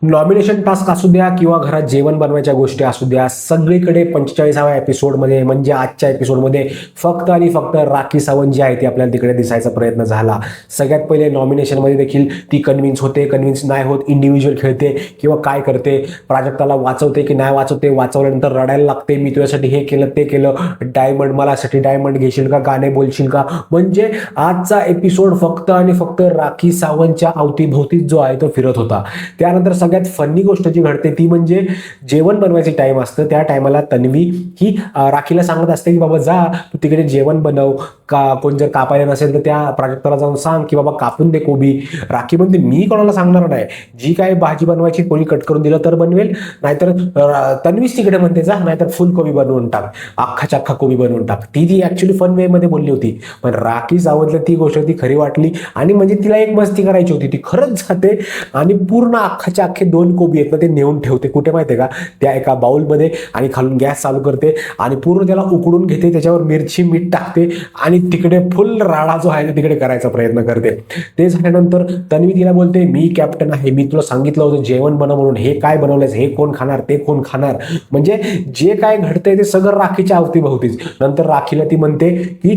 Nomination task असू द्या किंवा घरात जेवण बनवायच्या गोष्टी असू द्या, सगळीकडे 45व्या एपिसोडमध्ये म्हणजे आजच्या एपिसोडमध्ये फक्त आणि फक्त राखी सावंत जी आहे ती आपल्याला तिकडे दिसायचा प्रयत्न झाला. सगळ्यात पहिले नॉमिनेशनमध्ये देखील ती कन्व्हिन्स होते, कन्व्हिन्स नाही होत, इंडिव्हिज्युअल खेळते किंवा काय करते, प्राजक्ताला वाचवते की नाही वाचवते, वाचवल्यानंतर रडायला लागते, मी तुझ्यासाठी हे केलं ते केलं, डायमंड मलासाठी डायमंड घेशील का, गाणे बोलशील का. म्हणजे आजचा एपिसोड फक्त आणि फक्त राखी सावंतच्या अवतीभोवतीच जो आहे तो फिरत होता. त्यानंतर सगळ्यात फनी गोष्ट जी घडते ती म्हणजे जेवण बनवायचे टाइम असतं, त्या टायमाला तन्वी ही राखीला सांगत असते की बाबा जा तू तिकडे जेवण बनव, का कोण जर कापायला नसेल तर त्या प्राजक्ताला जाऊन सांग की बाबा कापून दे कोबी. राखी म्हणते मी कोणाला सांगणार नाही, जी काय भाजी बनवायची कोणी कट करून दिलं तर बनवेल, नाहीतर तन्वीच तिकडे म्हणते जा, नाहीतर फुल कोबी बनवून टाक, अख्खाच्या अख्खा कोबी बनवून टाक. ती ऍक्च्युली फन वे मध्ये बोलली होती, पण राखी सावंतला ती गोष्ट ती खरी वाटली आणि म्हणजे तिला एक मस्ती करायची होती, ती खरंच जाते आणि पूर्ण अख्खाच्या अख्खे 2 कोबी आहेत ना ते नेऊन ठेवते कुठे माहितीये का, त्या एका बाउलमध्ये, आणि खालून गॅस चालू करते आणि पूर्ण त्याला उकडून घेते, त्याच्यावर मिरची मीठ टाकते आणि तिकडे फुल राडा जो आहे तिकडे करायचा प्रयत्न करते. ते झाल्यानंतर तन्वी तिला बोलते मी कॅप्टन आहे, मी तुला सांगितलं होतं जेवण बनव म्हणून, हे काय बनवलंयस, हे कोण खाणार, ते कोण खाणार. म्हणजे जे काय घडतंय ते सगळं राखीच्या अवतीभोवतीच. नंतर राखीला ती म्हणते की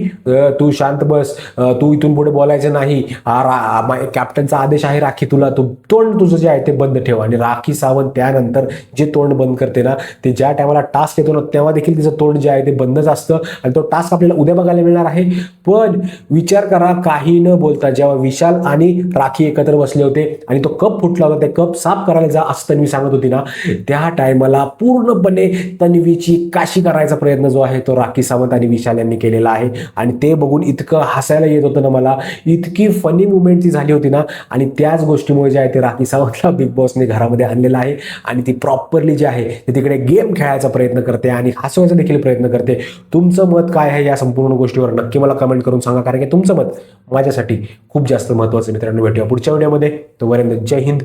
तू शांत बस, तू इथून पुढे बोलायचं नाही, कॅप्टनचा आदेश आहे राखी, तुला तू तोंड तुझं जे आहे ते बंद ठेव. आणि राखी सावंत त्यानंतर जे तोंड बंद करते ना, ते ज्या टायमाला टास्क येतो ना तेव्हा देखील तिचं तोंड जे आहे ते बंदच असतं. आणि तो टास्क आपल्याला उद्या बघायला मिळणार आहे. पण विचार करा, काही न बोलता जेव्हा विशाल आणि राखी एकत्र बसले होते आणि तो कप फुटला होता, ते कप साफ करायला जा असं तन्वी सांगत होती ना, त्या टायमाला पूर्णपणे तन्वीची काशी करायचा प्रयत्न जो आहे तो राखी सावंत आणि विशाल यांनी केलेला आहे. आणि ते बघून इतकं हसायला येत होतं ना मला, इतकी फनी मुवमेंट ती झाली होती ना. आणि त्याच गोष्टीमुळे जे आहे ते राखी सावंतला बिग बॉसने घरामध्ये आणलेलं आहे आणि ती प्रॉपरली जे आहे ते तिकडे गेम खेळायचा प्रयत्न करते आणि हसवायचा देखील प्रयत्न करते. तुमचं मत काय आहे या संपूर्ण गोष्टीवर नक्की मला कमेंट करून सांगा, कारण की तुमचं मत माझ्यासाठी खूप जास्त महत्त्वाचं. मित्रांनो, भेटूया पुढच्या व्हिडिओमध्ये. तोपर्यंत जय हिंद,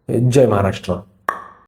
जय महाराष्ट्र.